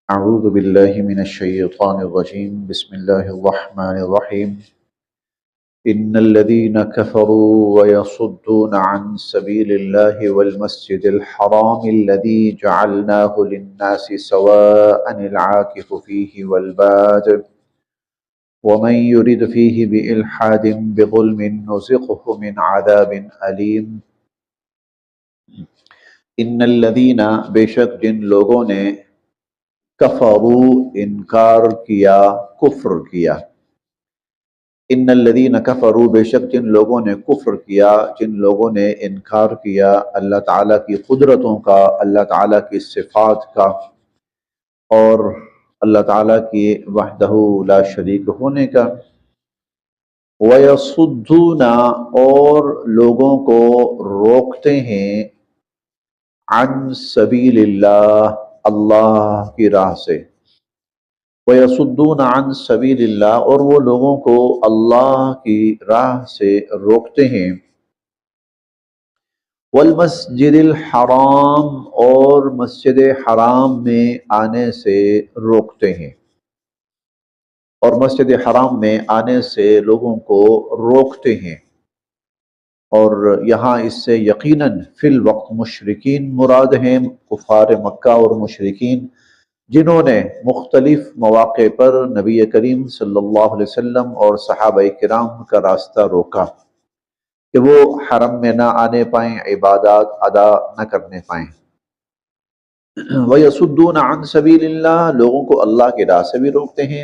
أعوذ بالله من الشيطان الرجيم بسم الله الرحمن الرحيم إن الذين كفروا ويصدون عن سبيل الله والمسجد الحرام الذي جعلناه للناس سواء العاكف فيه والباد ومن يرد فيه بإلحاد بظلم نزقه من عذاب أليم إن الذين بشک جن لوگوں نے کفروا انکار کیا کفر کیا ان الذین کفروا بے شک جن لوگوں نے کفر کیا جن لوگوں نے انکار کیا اللہ تعالیٰ کی قدرتوں کا اللہ تعالیٰ کی صفات کا اور اللہ تعالیٰ کی وحدہ لا شریک ہونے کا وَيَصُدُّونَ اور لوگوں کو روکتے ہیں عن سبیل اللہ اللہ کی راہ سے وَيَصُدُّونَ عن سبیل اللہ اور وہ لوگوں کو اللہ کی راہ سے روکتے ہیں والمسجد الحرام اور مسجد حرام میں آنے سے روکتے ہیں اور مسجد حرام میں آنے سے لوگوں کو روکتے ہیں اور یہاں اس سے یقیناً فی الوقت مشرکین مراد ہیں کفار مکہ اور مشرکین جنہوں نے مختلف مواقع پر نبی کریم صلی اللہ علیہ وسلم اور صحابہ کرام کا راستہ روکا کہ وہ حرم میں نہ آنے پائیں عبادات ادا نہ کرنے پائیں وَيَصُدُّونَ عَن سَبِيلِ اللہ لوگوں کو اللہ کی راہ سے بھی روکتے ہیں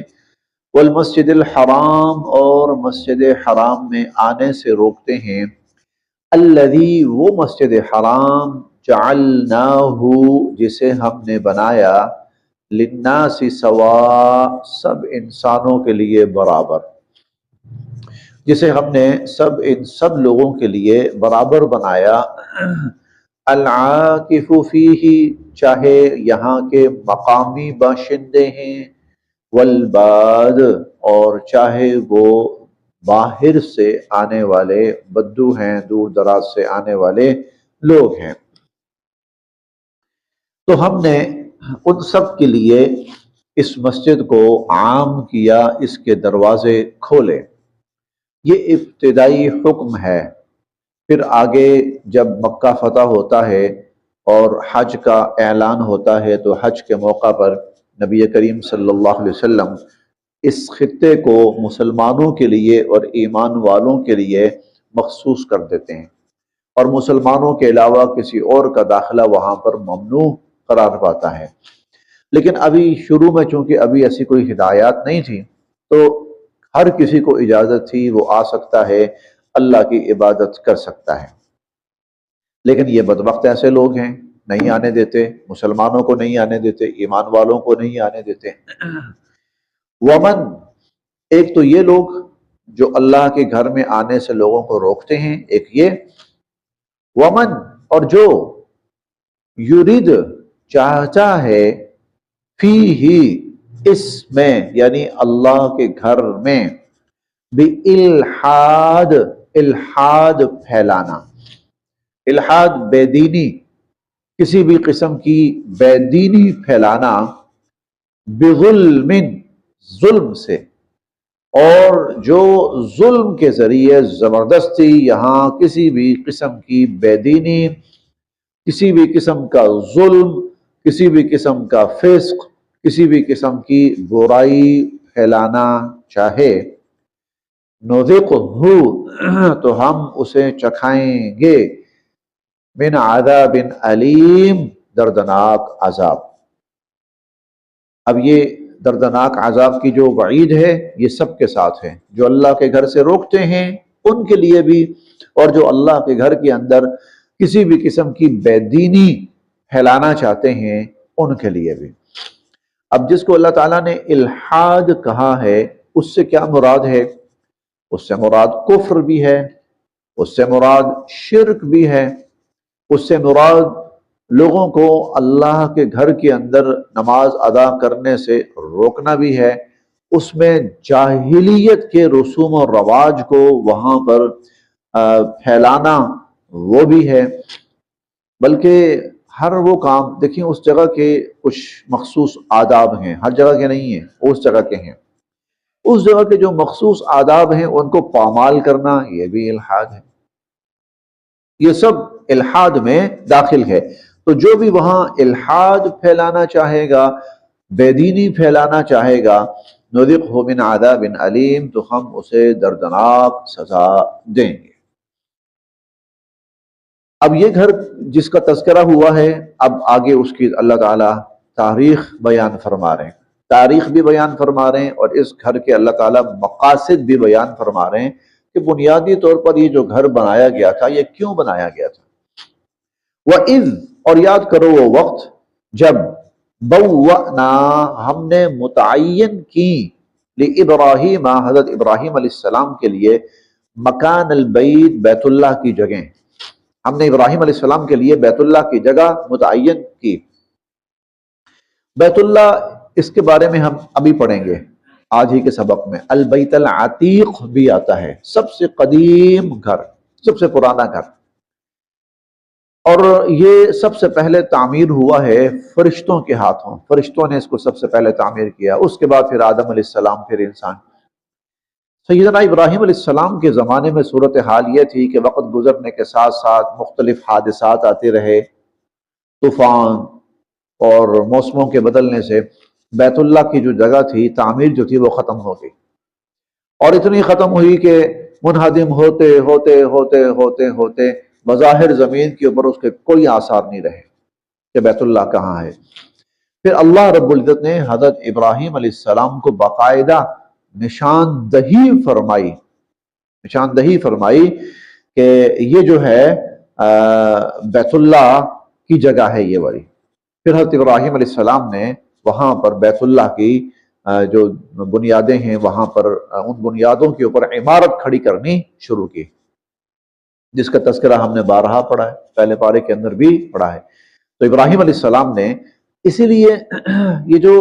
والمسجد الحرام اور مسجد حرام میں آنے سے روکتے ہیں الذی وہ مسجد حرام جعلناہ جسے ہم نے بنایا للناس سوا سب انسانوں کے لیے برابر جسے ہم نے سب لوگوں کے لیے برابر بنایا العاکف فیہ چاہے یہاں کے مقامی باشندے ہیں والباد اور چاہے وہ باہر سے آنے والے بدو ہیں دور دراز سے آنے والے لوگ ہیں تو ہم نے ان سب کے لیے اس مسجد کو عام کیا اس کے دروازے کھولے یہ ابتدائی حکم ہے پھر آگے جب مکہ فتح ہوتا ہے اور حج کا اعلان ہوتا ہے تو حج کے موقع پر نبی کریم صلی اللہ علیہ وسلم اس خطے کو مسلمانوں کے لیے اور ایمان والوں کے لیے مخصوص کر دیتے ہیں اور مسلمانوں کے علاوہ کسی اور کا داخلہ وہاں پر ممنوع قرار پاتا ہے لیکن ابھی شروع میں چونکہ ابھی ایسی کوئی ہدایات نہیں تھی تو ہر کسی کو اجازت تھی وہ آ سکتا ہے اللہ کی عبادت کر سکتا ہے لیکن یہ بدبخت ایسے لوگ ہیں نہیں آنے دیتے مسلمانوں کو نہیں آنے دیتے ایمان والوں کو نہیں آنے دیتے ومن ایک تو یہ لوگ جو اللہ کے گھر میں آنے سے لوگوں کو روکتے ہیں ایک یہ ومن اور جو یرید چاہتا ہے فی ہی اس میں یعنی اللہ کے گھر میں بالحاد الحاد پھیلانا الحاد بے دینی کسی بھی قسم کی بے دینی پھیلانا بظلم ظلم سے اور جو ظلم کے ذریعے زبردستی یہاں کسی بھی قسم کی بے دینی کسی بھی قسم کا ظلم کسی بھی قسم کا فسق کسی بھی قسم کی برائی پھیلانا چاہے نذقہ تو ہم اسے چکھائیں گے من عذاب علیم دردناک عذاب اب یہ دردناک عذاب کی جو وعید ہے یہ سب کے ساتھ ہے جو اللہ کے گھر سے روکتے ہیں ان کے لیے بھی اور جو اللہ کے گھر کے اندر کسی بھی قسم کی بے دینی پھیلانا چاہتے ہیں ان کے لیے بھی اب جس کو اللہ تعالیٰ نے الحاد کہا ہے اس سے کیا مراد ہے اس سے مراد کفر بھی ہے اس سے مراد شرک بھی ہے اس سے مراد لوگوں کو اللہ کے گھر کے اندر نماز ادا کرنے سے روکنا بھی ہے اس میں جاہلیت کے رسوم و رواج کو وہاں پر پھیلانا وہ بھی ہے بلکہ ہر وہ کام دیکھیں اس جگہ کے کچھ مخصوص آداب ہیں، ہر جگہ کے نہیں ہیں، اس جگہ کے ہیں، اس جگہ کے جو مخصوص آداب ہیں ان کو پامال کرنا یہ بھی الحاد ہے، یہ سب الحاد میں داخل ہے۔ تو جو بھی وہاں الحاد پھیلانا چاہے گا، بے دینی پھیلانا چاہے گا، نذقہ من عذاب علیم، تو ہم اسے دردناک سزا دیں گے۔ اب یہ گھر جس کا تذکرہ ہوا ہے، اب آگے اس کی اللہ تعالیٰ تاریخ بیان فرما رہے ہیں، تاریخ بھی بیان فرما رہے ہیں، اور اس گھر کے اللہ تعالیٰ مقاصد بھی بیان فرما رہے ہیں کہ بنیادی طور پر یہ جو گھر بنایا گیا تھا یہ کیوں بنایا گیا تھا۔ وَإِذْ، اور یاد کرو وہ وقت جب بوّأْنَا، ہم نے متعین کی، لِإِبْرَاہِیمَ، حضرت ابراہیم علیہ السلام کے لیے، مکان البیت، بیت اللہ کی جگہیں، ہم نے ابراہیم علیہ السلام کے لیے بیت اللہ کی جگہ متعین کی۔ بیت اللہ، اس کے بارے میں ہم ابھی پڑھیں گے آج ہی کے سبق میں۔ البیت العتیق بھی آتا ہے، سب سے قدیم گھر، سب سے پرانا گھر، اور یہ سب سے پہلے تعمیر ہوا ہے فرشتوں کے ہاتھوں، فرشتوں نے اس کو سب سے پہلے تعمیر کیا، اس کے بعد پھر آدم علیہ السلام، پھر انسان۔ سیدنا ابراہیم علیہ السلام کے زمانے میں صورتحال یہ تھی کہ وقت گزرنے کے ساتھ ساتھ مختلف حادثات آتے رہے، طوفان اور موسموں کے بدلنے سے بیت اللہ کی جو جگہ تھی، تعمیر جو تھی وہ ختم ہو گئی، اور اتنی ختم ہوئی کہ منہدم ہوتے ہوتے ہوتے ہوتے ہوتے بظاہر زمین کے اوپر اس کے کوئی آثار نہیں رہے کہ بیت اللہ کہاں ہے۔ پھر اللہ رب العزت نے حضرت ابراہیم علیہ السلام کو باقاعدہ نشاندہی فرمائی، نشاندہی فرمائی کہ یہ جو ہے بیت اللہ کی جگہ ہے یہ والی۔ پھر حضرت ابراہیم علیہ السلام نے وہاں پر بیت اللہ کی جو بنیادیں ہیں، وہاں پر ان بنیادوں کے اوپر عمارت کھڑی کرنی شروع کی، جس کا تذکرہ ہم نے بارہا پڑھا ہے، پہلے پارے کے اندر بھی پڑھا ہے۔ تو ابراہیم علیہ السلام نے، اسی لیے یہ جو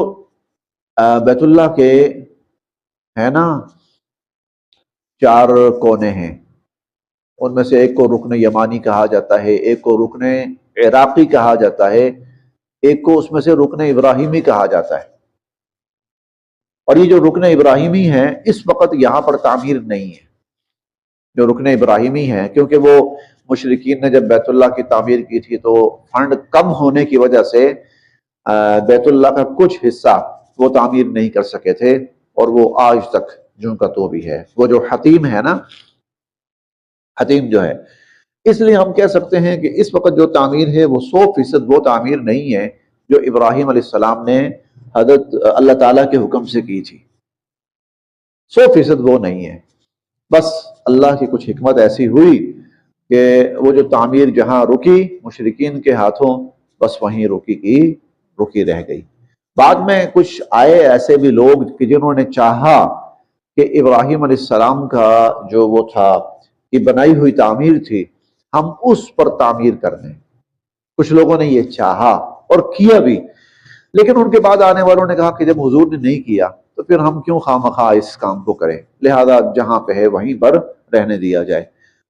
بیت اللہ کے ہے نا 4 کونے ہیں، ان میں سے ایک کو رکن یمانی کہا جاتا ہے، ایک کو رکن عراقی کہا جاتا ہے، ایک کو اس میں سے رکن ابراہیمی کہا جاتا ہے۔ اور یہ جو رکن ابراہیمی ہے اس وقت یہاں پر تعمیر نہیں ہے، جو رکن ابراہیمی ہے، کیونکہ وہ مشرکین نے جب بیت اللہ کی تعمیر کی تھی تو فنڈ کم ہونے کی وجہ سے بیت اللہ کا کچھ حصہ وہ تعمیر نہیں کر سکے تھے، اور وہ آج تک جو کا تو بھی ہے، وہ جو حتیم ہے نا، حتیم جو ہے، اس لیے ہم کہہ سکتے ہیں کہ اس وقت جو تعمیر ہے وہ 100% وہ تعمیر نہیں ہے جو ابراہیم علیہ السلام نے حضرت اللہ تعالیٰ کے حکم سے کی تھی، 100% وہ نہیں ہے۔ بس اللہ کی کچھ حکمت ایسی ہوئی کہ وہ جو تعمیر جہاں رکی مشرکین کے ہاتھوں، بس وہیں رکی رہ گئی۔ بعد میں کچھ آئے ایسے بھی لوگ کہ جنہوں نے چاہا کہ ابراہیم علیہ السلام کا جو وہ تھا، یہ بنائی ہوئی تعمیر تھی، ہم اس پر تعمیر کر دیں۔ کچھ لوگوں نے یہ چاہا اور کیا بھی، لیکن ان کے بعد آنے والوں نے کہا کہ جب حضور نے نہیں کیا تو پھر ہم کیوں خواہ اس کام کو کریں، لہذا جہاں پہ ہے وہیں پر رہنے دیا جائے۔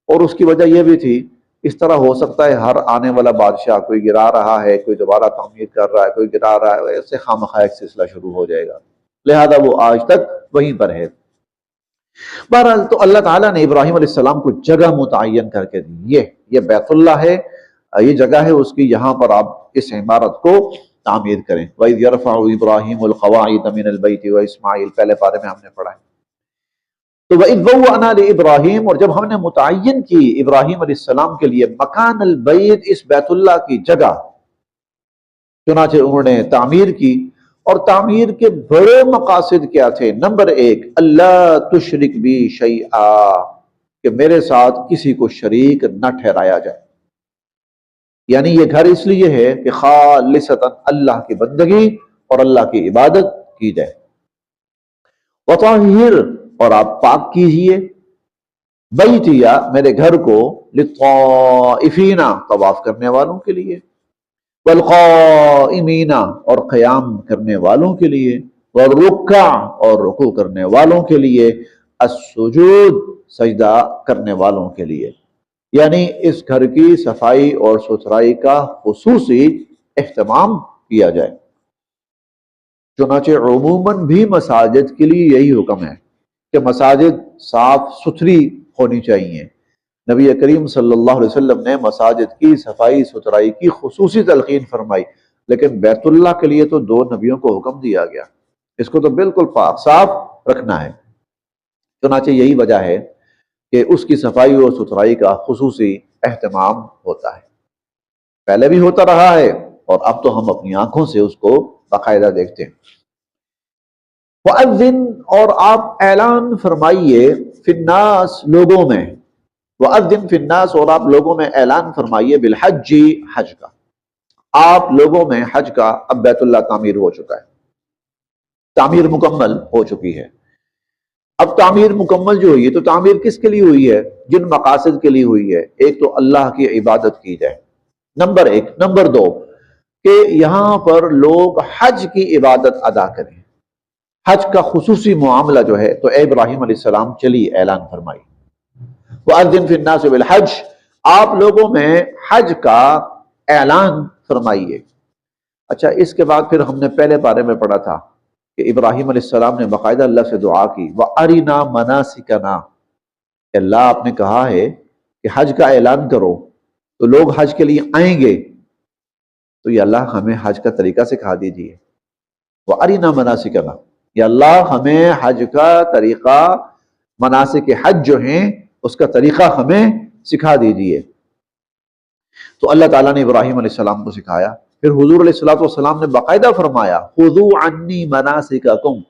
اور اس کی وجہ یہ بھی تھی، اس طرح ہو سکتا ہے ہر آنے والا بادشاہ کوئی گرا رہا ہے، کوئی دوبارہ تعمیر کر رہا ہے، کوئی گرا رہا ہے، ایسے خواہ ایک سلسلہ شروع ہو جائے گا، لہذا وہ آج تک وہیں پر ہے۔ بہرحال تو اللہ تعالیٰ نے ابراہیم علیہ السلام کو جگہ متعین کر کے دی، یہ بیت اللہ ہے، یہ جگہ ہے اس کی، یہاں پر آپ اس عمارت کو تعمیر کریں۔ وَإِذْ يَرْفَعُ إِبْرَاهِيمُ الْقَوَاعِدَ مِنَ الْبَيْتِ وَإِسْمَاعِيلُ، پہلے پارے میں ہم نے پڑھا ہے۔ تو وَإِذْ بَوَّأْنَا لِإِبْرَاهِيمَ، اور جب ہم نے متعین کی ابراہیم علیہ السلام کے لیے مکان البیت، اس بیت اللہ کی جگہ، چنانچہ انہوں نے تعمیر کی، اور تعمیر کے بڑے مقاصد کیا تھے؟ نمبر 1، اللہ تشرک بی شیئا، کہ میرے ساتھ کسی کو شریک نہ ٹھہرایا جائے، یعنی یہ گھر اس لیے ہے کہ خالصتاً اللہ کی بندگی اور اللہ کی عبادت کی جائے۔ وطہر، اور آپ پاک کیجئے، بیتیا، میرے گھر کو، للطائفین، طواف کرنے والوں کے لیے، والقائمین، اور قیام کرنے والوں کے لیے، والرکع، اور رکوع کرنے والوں کے لیے، السجود، سجدہ کرنے والوں کے لیے۔ یعنی اس گھر کی صفائی اور ستھرائی کا خصوصی اہتمام کیا جائے۔ چنانچہ عموماً بھی مساجد کے لیے یہی حکم ہے کہ مساجد صاف ستھری ہونی چاہیے۔ نبی کریم صلی اللہ علیہ وسلم نے مساجد کی صفائی ستھرائی کی خصوصی تلقین فرمائی، لیکن بیت اللہ کے لیے تو دو نبیوں کو حکم دیا گیا، اس کو تو بالکل پاک صاف رکھنا ہے۔ چنانچہ یہی وجہ ہے کہ اس کی صفائی اور ستھرائی کا خصوصی اہتمام ہوتا ہے، پہلے بھی ہوتا رہا ہے اور اب تو ہم اپنی آنکھوں سے اس کو باقاعدہ دیکھتے ہیں۔ وَأَذِّن، اور آپ اعلان فرمائیے، فی الناس، لوگوں میں، وَأَذِّن فی الناس، اور آپ لوگوں میں اعلان فرمائیے، بالحج، حج کا۔ آپ لوگوں میں حج کا، اب بیت اللہ تعمیر ہو چکا ہے، تعمیر مکمل ہو چکی ہے۔ اب تعمیر مکمل جو ہوئی ہے تو تعمیر کس کے لیے ہوئی ہے؟ جن مقاصد کے لیے ہوئی ہے، ایک تو اللہ کی عبادت کی جائے، نمبر ایک۔ نمبر دو کہ یہاں پر لوگ حج کی عبادت ادا کریں۔ حج کا خصوصی معاملہ جو ہے تو اے ابراہیم علیہ السلام چلی اعلان فرمائی، وَأَذِّن فِي النَّاسِ بِالْحَجِّ، آپ لوگوں میں حج کا اعلان فرمائیے۔ اچھا، اس کے بعد پھر ہم نے پہلے پارے میں پڑھا تھا کہ ابراہیم علیہ السلام نے باقاعدہ اللہ سے دعا کی، وَأَرِنَا مَنَاسِكَنَا، کہ اللہ آپ نے کہا ہے کہ حج کا اعلان کرو تو لوگ حج کے لیے آئیں گے، تو یا اللہ ہمیں حج کا طریقہ سکھا دیجیے۔ وَأَرِنَا مَنَاسِكَنَا، یا اللہ ہمیں حج کا طریقہ، مناسک حج جو ہیں اس کا طریقہ ہمیں سکھا دیجیے۔ تو اللہ تعالیٰ نے ابراہیم علیہ السلام کو سکھایا۔ پھر حضور علیہ السلام نے باقاعدہ فرمایا، خُذُوا عَنِّی مَنَاسِكَکُم،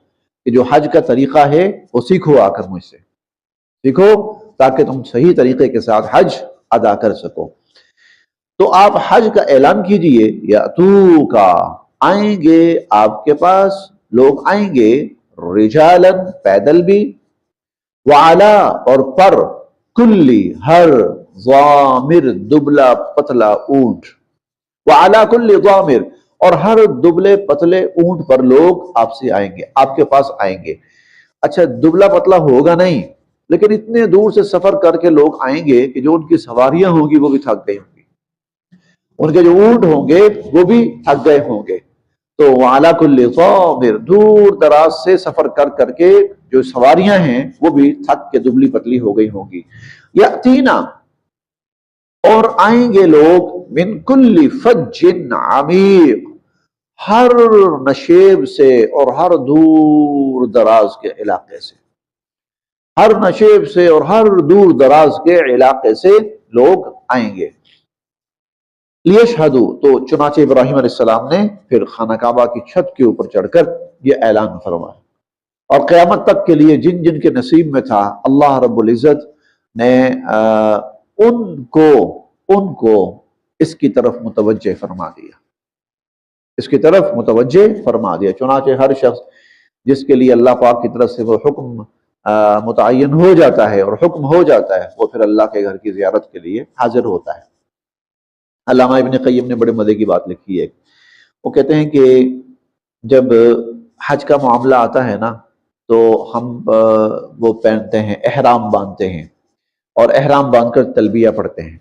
کہ جو حج کا طریقہ ہے وہ سیکھو، آ کر مجھ سے سیکھو تاکہ تم صحیح طریقے کے ساتھ حج ادا کر سکو۔ تو آپ حج کا اعلان کیجئے، یاتوکا، آئیں گے آپ کے پاس، لوگ آئیں گے، رجالن، پیدل بھی، وعلا، اور پر، کلی، ہر، ضامر، دبلا پتلا اونٹ، وعلا کل ضامر، اور ہر دبلے پتلے اونٹ پر لوگ آپ سے آئیں گے، آپ کے پاس آئیں گے۔ اچھا، دبلا پتلا ہوگا نہیں، لیکن اتنے دور سے سفر کر کے لوگ آئیں گے کہ جو ان کی سواریاں ہوں گی وہ بھی تھک گئی ہوں گی، ان کے جو اونٹ ہوں گے وہ بھی تھک گئے ہوں گے۔ تو وعلا کل ضامر، دور دراز سے سفر کر کر کے جو سواریاں ہیں وہ بھی تھک کے دبلی پتلی ہو گئی ہوں گی۔ یاتینا، اور آئیں گے لوگ، من کل فج عمیق، ہر نشیب سے اور ہر دور دراز کے علاقے سے، ہر نشیب سے اور ہر دور دراز کے علاقے سے لوگ آئیں گے۔ لیشہدوا، تو چنانچہ ابراہیم علیہ السلام نے پھر خانہ کعبہ کی چھت کے اوپر چڑھ کر یہ اعلان فرمایا، اور قیامت تک کے لیے جن جن کے نصیب میں تھا اللہ رب العزت نے ان کو اس کی طرف متوجہ فرما دیا، اس کی طرف متوجہ فرما دیا۔ چنانچہ ہر شخص جس کے لیے اللہ پاک کی طرف سے وہ حکم متعین ہو جاتا ہے اور حکم ہو جاتا ہے، وہ پھر اللہ کے گھر کی زیارت کے لیے حاضر ہوتا ہے۔ علامہ ابن قیم نے بڑے مزے کی بات لکھی ہے، وہ کہتے ہیں کہ جب حج کا معاملہ آتا ہے نا تو ہم وہ پہنتے ہیں، احرام باندھتے ہیں، اور احرام باندھ کر تلبیہ پڑھتے ہیں۔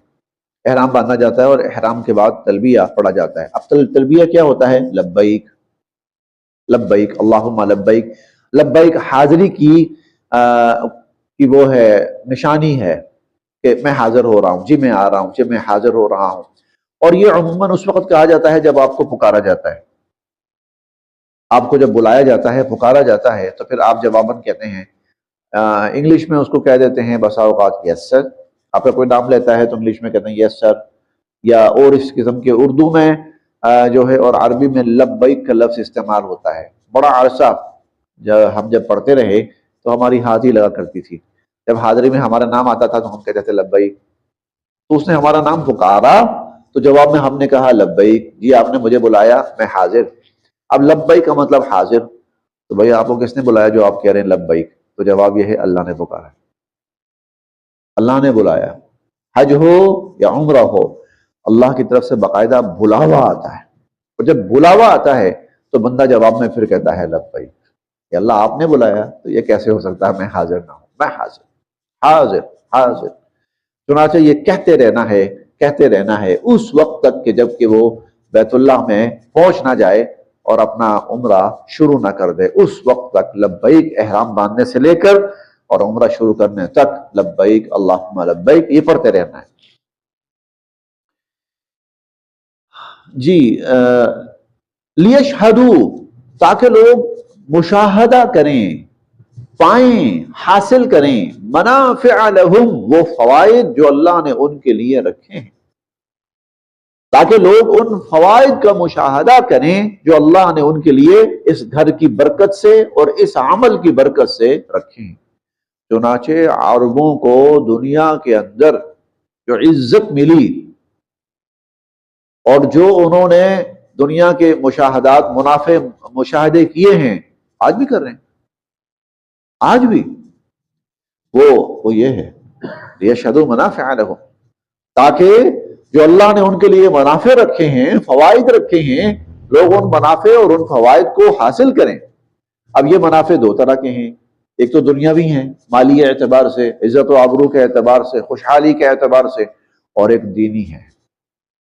احرام باندھا جاتا ہے اور احرام کے بعد تلبیہ پڑھا جاتا ہے۔ اب تلبیہ کیا ہوتا ہے؟ لبیک لبیک اللہم لبیک۔ لبیک حاضری کی وہ ہے، نشانی ہے کہ میں حاضر ہو رہا ہوں، جی میں آ رہا ہوں، جی میں حاضر ہو رہا ہوں۔ اور یہ عموماً اس وقت کہا جاتا ہے جب آپ کو پکارا جاتا ہے، آپ کو جب بلایا جاتا ہے، پکارا جاتا ہے، تو پھر آپ جواباً کہتے ہیں، انگلش میں اس کو کہہ دیتے ہیں بسا اوقات یس سر، آپ کا کوئی نام لیتا ہے تو انگلش میں کہتے ہیں یس سر، یا اور اس قسم کے اردو میں جو ہے اور عربی میں لبیک کا لفظ استعمال ہوتا ہے۔ بڑا عرصہ ہم جب پڑھتے رہے تو ہماری حاضری لگا کرتی تھی، جب حاضری میں ہمارا نام آتا تھا تو ہم کہتے تھے لبیک، تو اس نے ہمارا نام پکارا تو جواب میں ہم نے کہا لبیک، جی آپ نے مجھے بلایا، میں حاضر۔ اب لبیک کا مطلب حاضر، تو بھئی آپ کو کس نے بلایا جو آپ کہہ رہے ہیں لبیک؟ تو جواب یہ ہے اللہ نے پکارا، اللہ نے بلایا۔ حج ہو یا عمرہ ہو، اللہ کی طرف سے باقاعدہ بلاوا آتا ہے، اور جب بلاوا آتا ہے تو بندہ جواب میں پھر کہتا ہے لبیک، کہ اللہ آپ نے بلایا تو یہ کیسے ہو سکتا ہے میں حاضر نہ ہوں؟ میں حاضر حاضر حاضر۔ چنانچہ یہ کہتے رہنا ہے اس وقت تک کہ جب کہ وہ بیت اللہ میں پہنچ نہ جائے اور اپنا عمرہ شروع نہ کر دے، اس وقت تک لبیک احرام باندھنے سے لے کر اور عمرہ شروع کرنے تک لبیک اللہم لبیک یہ پڑھتے رہنا ہے۔ جی لیشہدو، تاکہ لوگ مشاہدہ کریں، پائیں، حاصل کریں، منافع لہم، وہ فوائد جو اللہ نے ان کے لیے رکھے ہیں، تاکہ لوگ ان فوائد کا مشاہدہ کریں جو اللہ نے ان کے لیے اس گھر کی برکت سے اور اس عمل کی برکت سے رکھے ہیں۔ چنانچہ عربوں کو دنیا کے اندر جو عزت ملی اور جو انہوں نے دنیا کے مشاہدات، منافع مشاہدے کیے ہیں، آج بھی کر رہے ہیں، آج بھی وہ یہ ہے لیشہدوا منافع لہم، تاکہ جو اللہ نے ان کے لیے منافع رکھے ہیں، فوائد رکھے ہیں، لوگ ان منافع اور ان فوائد کو حاصل کریں۔ اب یہ منافع دو طرح کے ہیں، ایک تو دنیاوی ہیں، مالی اعتبار سے، عزت و آبرو کے اعتبار سے، خوشحالی کے اعتبار سے، اور ایک دینی ہے،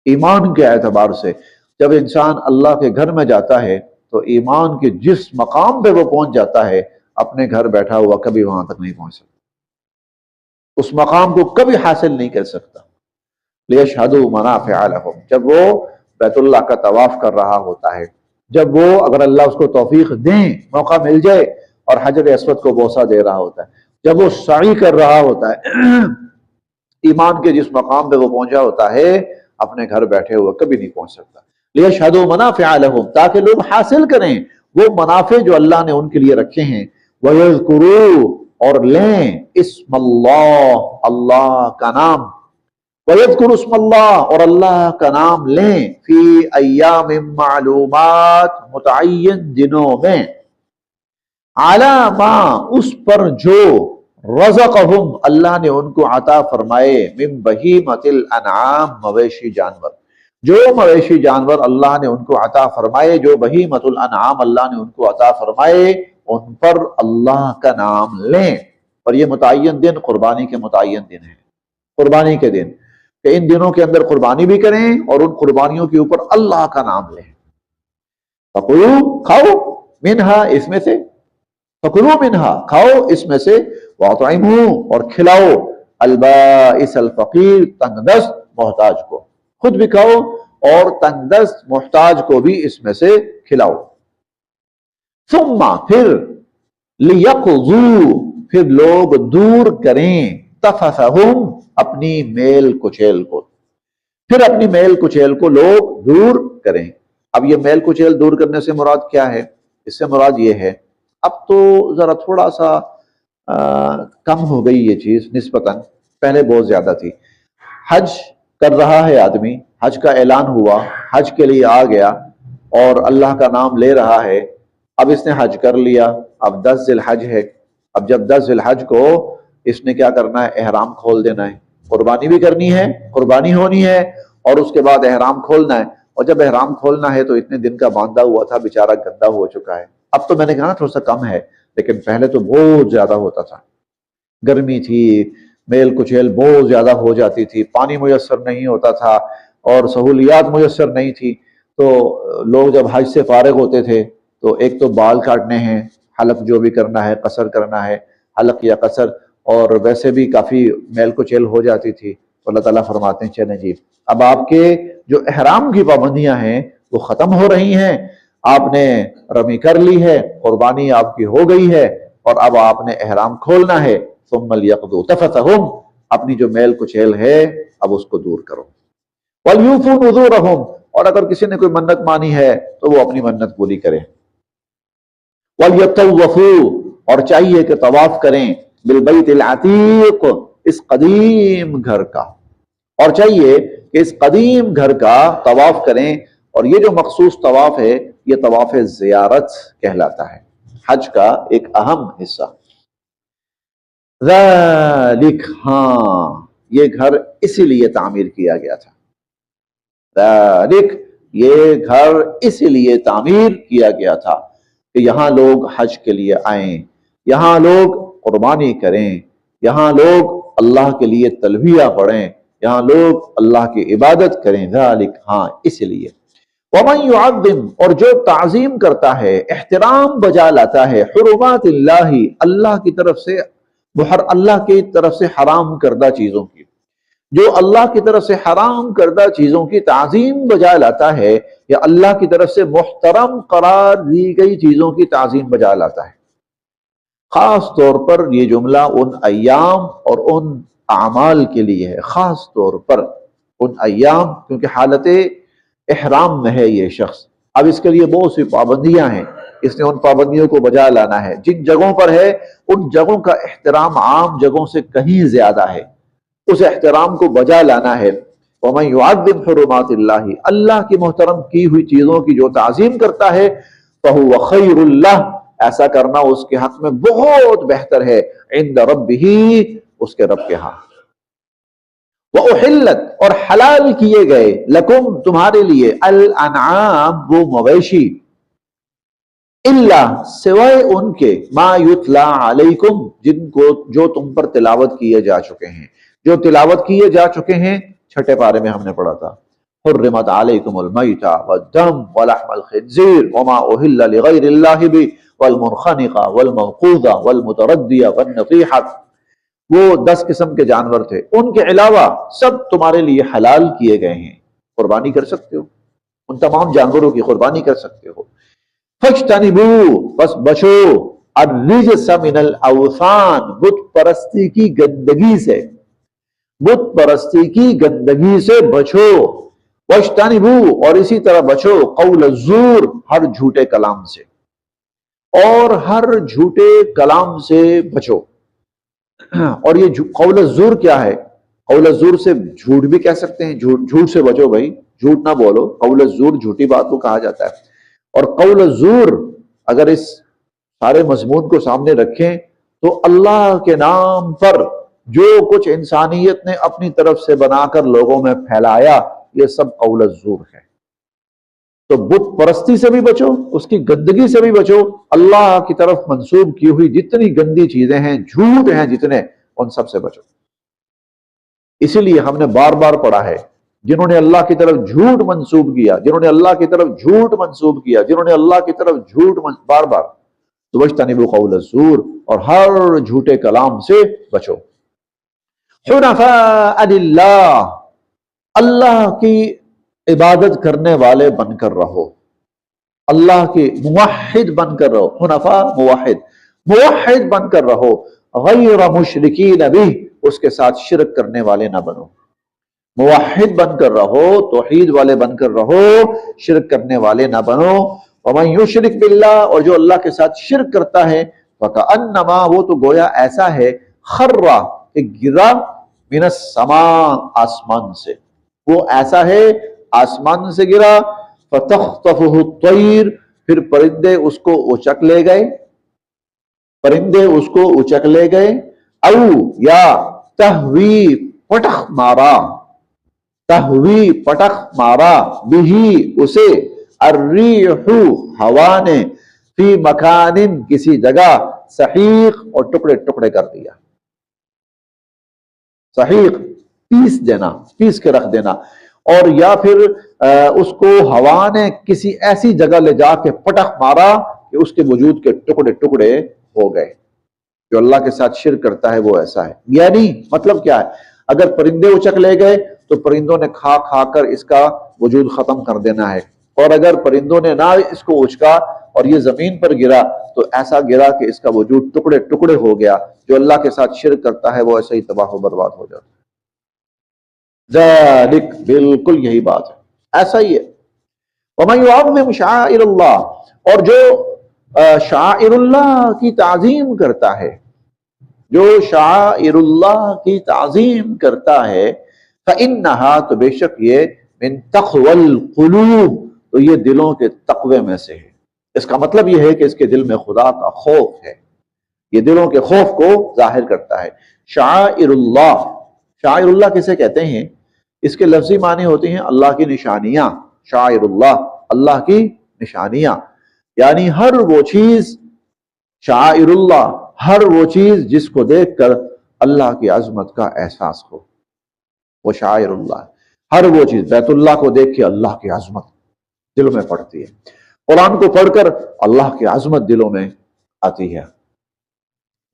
ایمان کے اعتبار سے۔ جب انسان اللہ کے گھر میں جاتا ہے تو ایمان کے جس مقام پہ وہ پہنچ جاتا ہے، اپنے گھر بیٹھا ہوا کبھی وہاں تک نہیں پہنچ سکتا، اس مقام کو کبھی حاصل نہیں کر سکتا۔ لیشہدوا منافع لہم، جب وہ بیت اللہ کا طواف کر رہا ہوتا ہے، جب وہ اگر اللہ اس کو توفیق دیں، موقع مل جائے اور حجر اسود کو بوسہ دے رہا ہوتا ہے، جب وہ سعی کر رہا ہوتا ہے، ایمان کے جس مقام پہ وہ پہنچا ہوتا ہے، اپنے گھر بیٹھے ہوئے کبھی نہیں پہنچ سکتا۔ لیشہدوا منافع لہم، تاکہ لوگ حاصل کریں وہ منافع جو اللہ نے ان کے لیے رکھے ہیں، وَيَذْكُرُوا، اور لیں اسم اللہ، اللہ کا نام، وَيَذْكُرُوا اسم اللہ، اور اللہ کا نام لیں، فی ایام معلومات، متعین دنوں میں، علی ما، اس پر جو، رزقہم، اللہ نے ان کو عطا فرمائے، من بہیمۃ الانعام، مویشی جانور، جو مویشی جانور اللہ نے ان کو عطا فرمائے، جو بہیمۃ الانعام اللہ نے ان کو عطا فرمائے، ان پر اللہ کا نام لیں۔ اور یہ متعین دن قربانی کے متعین دن ہیں، قربانی کے دن، کہ ان دنوں کے اندر قربانی بھی کریں اور ان قربانیوں کے اوپر اللہ کا نام لیں۔ فَكُلُوا، کھاؤ، منہا، اس میں سے، فَكُلُوا منہا، کھاؤ اس میں سے، وَأَطْعِمُوا، اور کھلاؤ، البائس الفقیر، تنگ دست محتاج کو، خود بھی کھاؤ اور تنگ دست محتاج کو بھی اس میں سے کھلاؤ۔ ثم، پھر، لیقضوا، پھر لوگ دور کریں، تفثہم، اپنی میل کچیل کو، پھر اپنی میل کچیل کو لوگ دور کریں۔ اب یہ میل کچیل دور کرنے سے مراد کیا ہے؟ اس سے مراد یہ ہے، اب تو ذرا تھوڑا سا کم ہو گئی یہ چیز نسبتاً، پہلے بہت زیادہ تھی۔ حج کر رہا ہے آدمی، حج کا اعلان ہوا، حج کے لیے آ گیا اور اللہ کا نام لے رہا ہے، اب اس نے حج کر لیا، اب 10 ذی الحج ہے، اب جب 10 ذی الحج کو اس نے کیا کرنا ہے؟ احرام کھول دینا ہے، قربانی بھی کرنی ہے، قربانی ہونی ہے، اور اس کے بعد احرام کھولنا ہے، اور جب احرام کھولنا ہے تو اتنے دن کا باندھا ہوا تھا، بیچارہ گندا ہو چکا ہے۔ اب تو میں نے کہا نا تھوڑا سا کم ہے، لیکن پہلے تو بہت زیادہ ہوتا تھا، گرمی تھی، میل کچیل بہت زیادہ ہو جاتی تھی، پانی میسر نہیں ہوتا تھا اور سہولیات میسر نہیں تھی، تو لوگ جب حج سے فارغ ہوتے تھے تو ایک تو بال کاٹنے ہیں، حلق جو بھی کرنا ہے، قصر کرنا ہے، حلق یا قصر، اور ویسے بھی کافی میل کچیل ہو جاتی تھی، تو اللہ تعالیٰ فرماتے ہیں چلیں جی اب آپ کے جو احرام کی پابندیاں ہیں وہ ختم ہو رہی ہیں، آپ نے رمی کر لی ہے، قربانی آپ کی ہو گئی ہے، اور اب آپ نے احرام کھولنا ہے، ثم لیقضوا تفثہم، اپنی جو میل کچیل ہے اب اس کو دور کرو، ولیوفوا نذورہم، اور اگر کسی نے کوئی منت مانی ہے تو وہ اپنی منت پوری کرے، ولیطوفوا، اور چاہیے کہ طواف کریں، بالبیت العتیق، اس قدیم گھر کا، اور چاہیے کہ اس قدیم گھر کا طواف کریں، اور یہ جو مخصوص طواف ہے یہ طواف زیارت کہلاتا ہے، حج کا ایک اہم حصہ۔ ذالک، ہاں، یہ گھر اسی لیے تعمیر کیا گیا تھا، ذالک، یہ گھر اسی لیے تعمیر کیا گیا تھا کہ یہاں لوگ حج کے لیے آئیں، یہاں لوگ قربانی کریں، یہاں لوگ اللہ کے لیے تلبیہ پڑھیں، یہاں لوگ اللہ کی عبادت کریں، ذالک، ہاں اس لیے۔ وَمَن يُعَظِّمْ، اور جو تعظیم کرتا ہے، احترام بجا لاتا ہے، حرمات اللہ، اللہ کی طرف سے اللہ کی طرف سے حرام کردہ چیزوں کی، جو اللہ کی طرف سے حرام کردہ چیزوں کی تعظیم بجا لاتا ہے، یا اللہ کی طرف سے محترم قرار دی گئی چیزوں کی تعظیم بجا لاتا ہے۔ خاص طور پر یہ جملہ ان ایام اور ان اعمال کے لیے ہے، خاص طور پر ان ایام، کیونکہ حالت احرام میں ہے یہ شخص، اب اس کے لیے بہت سی پابندیاں ہیں، اس نے ان پابندیوں کو بجا لانا ہے۔ جن جگہوں پر ہے ان جگہوں کا احترام عام جگہوں سے کہیں زیادہ ہے، اس احترام کو بجا لانا ہے۔ وَمَن يُعَظِّمْ حُرُمَاتِ اللَّهِ، اللہ کی محترم کی ہوئی چیزوں کی جو تعظیم کرتا ہے، فَهُوَ خَيْرٌ لَهُ، ایسا کرنا اس کے حق میں بہت بہتر ہے، عند ربہ، اس کے رب کے ہاں۔ وَأُحِلَّتْ، اور حلال کیے گئے، لکم، تمہارے لیے، الانعام، وہ مویشی، الا، سوائے ان کے، ما یتلا علیکم، جن کو جو تم پر تلاوت کیے جا چکے ہیں، جو تلاوت کیے جا چکے ہیں، چھٹے پارے میں ہم نے پڑھا تھا، حرمت علیکم المیتہ والدم ولحم الخنزیر وما اہل لغیر اللہ بہ والمنخنقہ والموقوذہ والمتردیہ والنطیحہ، وہ 10 قسم کے جانور تھے، ان کے علاوہ سب تمہارے لیے حلال کیے گئے ہیں، قربانی کر سکتے ہو، ان تمام جانوروں کی قربانی کر سکتے ہو۔ فَاجْتَنِبُوا، بس بچو، الرِّجْسَ مِنَ الْأَوْثَانِ، بت پرستی کی گندگی سے، بت پرستی کی گندگی سے بچو۔ وَاجْتَنِبُوا، اور اسی طرح بچو، قول الزور، ہر جھوٹے کلام سے، اور ہر جھوٹے کلام سے بچو۔ اور یہ قول الزور کیا ہے؟ قول الزور سے جھوٹ بھی کہہ سکتے ہیں، جھوٹ سے بچو بھائی، جھوٹ نہ بولو، قول الزور جھوٹی بات کو کہا جاتا ہے۔ اور قول الزور اگر اس سارے مضمون کو سامنے رکھیں تو اللہ کے نام پر جو کچھ انسانیت نے اپنی طرف سے بنا کر لوگوں میں پھیلایا، یہ سب قول الزور ہے۔ تو بت پرستی سے بھی بچو، اس کی گندگی سے بھی بچو، اللہ کی طرف منسوب کی ہوئی جتنی گندی چیزیں ہیں، جھوٹ ہیں جتنے، ان سب سے بچو۔ اسی لیے ہم نے بار بار پڑھا ہے، جنہوں نے اللہ کی طرف جھوٹ منسوب کیا، جنہوں نے اللہ کی طرف جھوٹ منسوب کیا، جنہوں نے اللہ کی طرف جھوٹ بار بار، تو وَاجْتَنِبُوا قَوْلَ الزُّورِ، اور ہر جھوٹے کلام سے بچو۔ حنفاء للہ، اللہ کی عبادت کرنے والے بن کر رہو، اللہ کے موحد بن کر رہو، حنفاء، موحد، موحد بن کر رہو، غیر مشرکین بہ، اس کے ساتھ شرک کرنے والے نہ بنو، موحد بن کر رہو، توحید والے بن کر رہو، شرک کرنے والے نہ بنو۔ وَمَن یشرک باللہ، اور جو اللہ کے ساتھ شرک کرتا ہے، فَكَأَنَّمَا، وہ تو گویا ایسا ہے، خرّا، کہ گرا، من السماء، آسمان سے، وہ ایسا ہے آسمان سے گرا، فَتَخْطَفُهُ الطَّيْرُ، پھر پرندے اس کو اچک لے گئے، پرندے اس کو اچک لے گئے، او یا تہوی، پٹخ مارا، تہوی، پٹخ مارا، بہی، اسے، الریح، ہوا نے، فی مکان، کسی جگہ، سحیق، اور ٹکڑے ٹکڑے کر دیا، سحیق، پیس دینا، پیس کے رکھ دینا، اور یا پھر اس کو ہوا نے کسی ایسی جگہ لے جا کے پٹخ مارا کہ اس کے وجود کے ٹکڑے ٹکڑے ہو گئے۔ جو اللہ کے ساتھ شرک کرتا ہے وہ ایسا ہے۔ یعنی مطلب کیا ہے؟ اگر پرندے اچک لے گئے تو پرندوں نے کھا کھا کر اس کا وجود ختم کر دینا ہے، اور اگر پرندوں نے نہ اس کو اچکا اور یہ زمین پر گرا تو ایسا گرا کہ اس کا وجود ٹکڑے ٹکڑے ہو گیا۔ جو اللہ کے ساتھ شرک کرتا ہے وہ ایسے ہی تباہ و برباد ہو جاتا ہے۔ ذالک، بالکل یہی بات ہے، ایسا ہی ہے۔ وَمَن يُعَظِّمْ شَعَائِرَ اللَّهِ، اور جو شعائر اللہ کی تعظیم کرتا ہے، جو شعائر اللہ کی تعظیم کرتا ہے، فَإِنَّهَا، تو بے شک یہ، مِن تَقْوَى الْقُلُوبِ، تو یہ دلوں کے تقوی میں سے ہے۔ اس کا مطلب یہ ہے کہ اس کے دل میں خدا کا خوف ہے، یہ دلوں کے خوف کو ظاہر کرتا ہے۔ شعائر اللہ، شعائر اللہ کسے کہتے ہیں؟ اس کے لفظی معنی ہوتے ہیں اللہ کی نشانیاں، شعائر اللہ، اللہ کی نشانیاں، یعنی ہر وہ چیز، شعائر اللہ، ہر وہ چیز جس کو دیکھ کر اللہ کی عظمت کا احساس ہو. وہ شاعر اللہ، ہر وہ چیز، بیت اللہ کو دیکھ کے اللہ کی عظمت دلوں میں پڑتی ہے، قرآن کو پڑھ کر اللہ کی عظمت دلوں میں آتی ہے.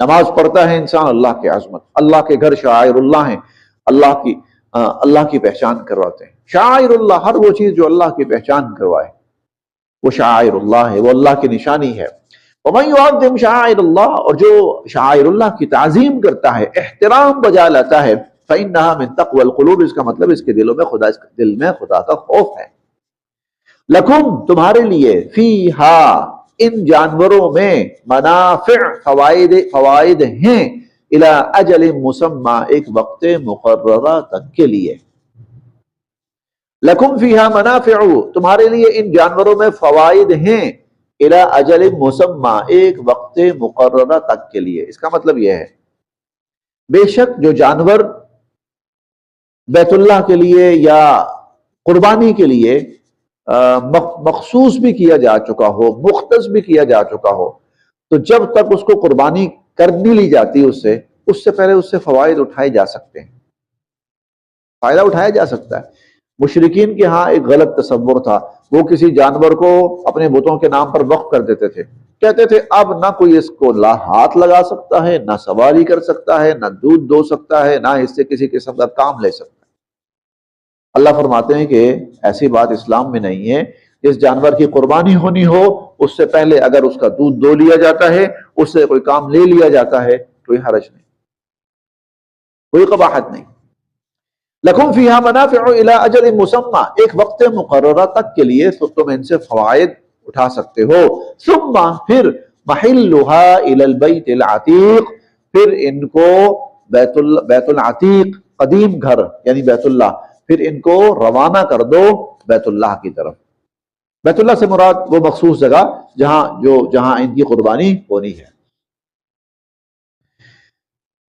نماز پڑھتا ہے انسان، اللہ کی عظمت، اللہ کے گھر شاعر اللہ ہیں، اللہ کی پہچان کرواتے ہیں. شاعر اللہ، ہر وہ چیز جو اللہ کی پہچان کروائے وہ شاعر اللہ ہے، وہ اللہ کی نشانی ہے. وَمَن يُعَظِّمْ شَعَائِرَ اللَّهِ، اور جو شاعر اللہ کی تعظیم کرتا ہے، احترام بجا لاتا ہے، فَإِنَّهَا مِن تَقْوَى الْقُلُوبِ، اس کا مطلب اس کے دلوں میں دل میں خدا کا خوف ہے. لَكُمْ، تمہارے لیے، فِيهَا، ان جانوروں میں، منافع، فوائد ہیں، الی اجل مسمى، ایک وقت مقررہ تک کے لیے. لکم فیہا منافع، تمہارے لیے ان جانوروں میں فوائد ہیں، الی اجل مسمى، ایک وقت مقررہ تک کے لیے. اس کا مطلب یہ ہے بے شک جو جانور بیت اللہ کے لیے یا قربانی کے لیے مخصوص بھی کیا جا چکا ہو، مختص بھی کیا جا چکا ہو، تو جب تک اس کو قربانی کرنی لی جاتی اس سے پہلے اس سے فوائد اٹھائے جا سکتے ہیں، فائدہ اٹھایا جا سکتا ہے. مشرکین کے ہاں ایک غلط تصور تھا، وہ کسی جانور کو اپنے بتوں کے نام پر وقف کر دیتے تھے، کہتے تھے اب نہ کوئی اس کو ہاتھ لگا سکتا ہے، نہ سواری کر سکتا ہے، نہ دودھ دو سکتا ہے، نہ اس سے کسی قسم کا کام لے سکتا ہے. اللہ فرماتے ہیں کہ ایسی بات اسلام میں نہیں ہے. اس جانور کی قربانی ہونی ہو، اس سے پہلے اگر اس کا دودھ دو لیا جاتا ہے، اس سے کوئی کام لے لیا جاتا ہے، کوئی حرج نہیں، کوئی قباحت نہیں. لکم فیہا منافع الی اجل مسمى، ایک وقت مقررہ تک کے لیے، تو تم ان سے فوائد اٹھا سکتے ہو. ثم، پھر، محلها الی البیت العتیق، پھر ان کو بیت العتیق، قدیم گھر یعنی بیت اللہ، پھر ان کو روانہ کر دو بیت اللہ کی طرف. بیت اللہ سے مراد وہ مخصوص جگہ جہاں ان کی قربانی ہونی ہے.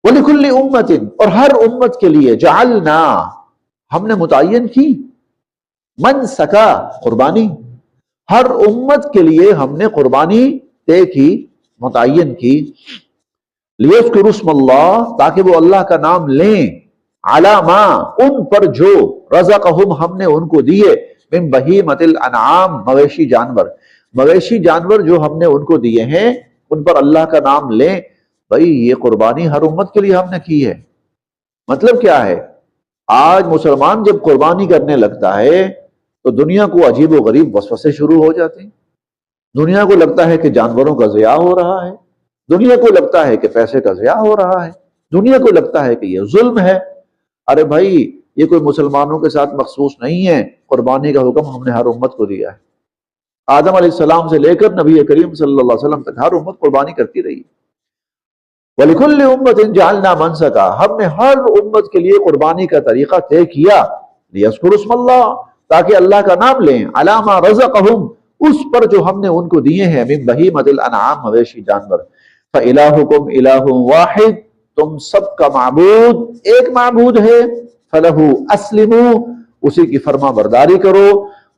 وَلِكُلِّ أُمَّةٍ، اور ہر امت کے لیے، جعلنا، ہم نے متعین کی، منسکا، قربانی، ہر امت کے لیے ہم نے قربانی طے کی، متعین کی. لِيَذْكُرُوا اسْمَ اللَّهِ، تاکہ وہ اللہ کا نام لیں، عَلَى مَا، ان پر جو، رَزَقَهُمْ، ہم نے ان کو دیے، من بہیمۃ الانعام، مویشی جانور جو ہم نے ان کو دیے ہیں، ان پر اللہ کا نام لیں. بھائی یہ قربانی ہر امت کے لیے ہم نے کی ہے. مطلب کیا ہے؟ آج مسلمان جب قربانی کرنے لگتا ہے تو دنیا کو عجیب و غریب وسوسے شروع ہو جاتے ہیں. دنیا کو لگتا ہے کہ جانوروں کا ضیاع ہو رہا ہے، دنیا کو لگتا ہے کہ پیسے کا ضیاع ہو رہا ہے، دنیا کو لگتا ہے کہ یہ ظلم ہے. ارے بھائی یہ کوئی مسلمانوں کے ساتھ مخصوص نہیں ہے، قربانی کا حکم ہم نے ہر امت کو دیا ہے. آدم علیہ السلام سے لے کر نبی کریم صلی اللہ علیہ وسلم تک ہر امت قربانی کرتی رہی. وَلِكُلِّ أُمَّةٍ جَعَلْنَا مَنْسَكًا، ہم نے ہر امت کے لیے قربانی کا طریقہ طے کیا. لِيَذْكُرُوا اسْمَ اللَّهِ، تاکہ اللہ کا نام لیں، عَلَى مَا رَزَقَهُمْ، اس پر جو ہم نے ان کو دیے ہیں، من بہیمۃ الانعام، مویشی جانور. فَإِلَٰهُكُمْ إِلَٰهٌ وَاحِدٌ، تم سب کا معبود ایک معبود ہے. فَلَهُ أَسْلِمُوا، اسی کی فرما برداری کرو.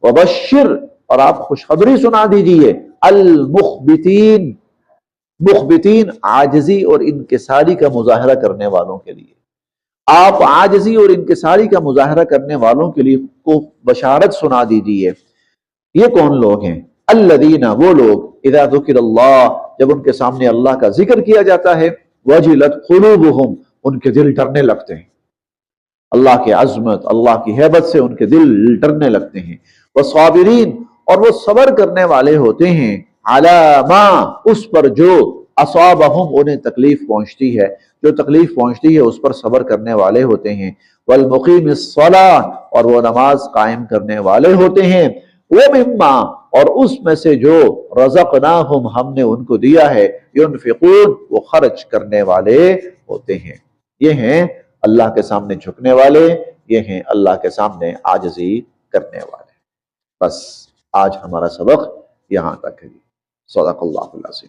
وَبَشِّرْ، اور آپ خوشخبری سنا دیجئے، المخبتین، مخبتین، عاجزی اور انکساری کا مظاہرہ کرنے والوں کے لیے. آپ عاجزی اور انکساری کا مظاہرہ کرنے والوں کے لیے کو بشارت سنا دیجئے. یہ کون لوگ ہیں؟ الذین، وہ لوگ، اذا ذکر اللہ، جب ان کے سامنے اللہ کا ذکر کیا جاتا ہے، وجلت قلوبہم، ان کے دل ڈرنے لگتے ہیں. اللہ کی عظمت، اللہ کی ہیبت سے ان کے دل ڈرنے لگتے ہیں. والصابرین، اور وہ صبر کرنے والے ہوتے ہیں، علی ما، اس پر جو، اصابہم، انہیں تکلیف پہنچتی ہے، جو تکلیف پہنچتی ہے اس پر صبر کرنے والے ہوتے ہیں. والمقیم الصلاۃ، اور وہ نماز قائم کرنے والے ہوتے ہیں. ومما، اور اس میں سے جو، رزقناہم، ہم نے ان کو دیا ہے، ينفقون، وہ خرچ کرنے والے ہوتے ہیں. یہ ہیں اللہ کے سامنے جھکنے والے، یہ ہیں اللہ کے سامنے عاجزی کرنے والے. بس آج ہمارا سبق یہاں تک ہے. صدق اللہ العظیم.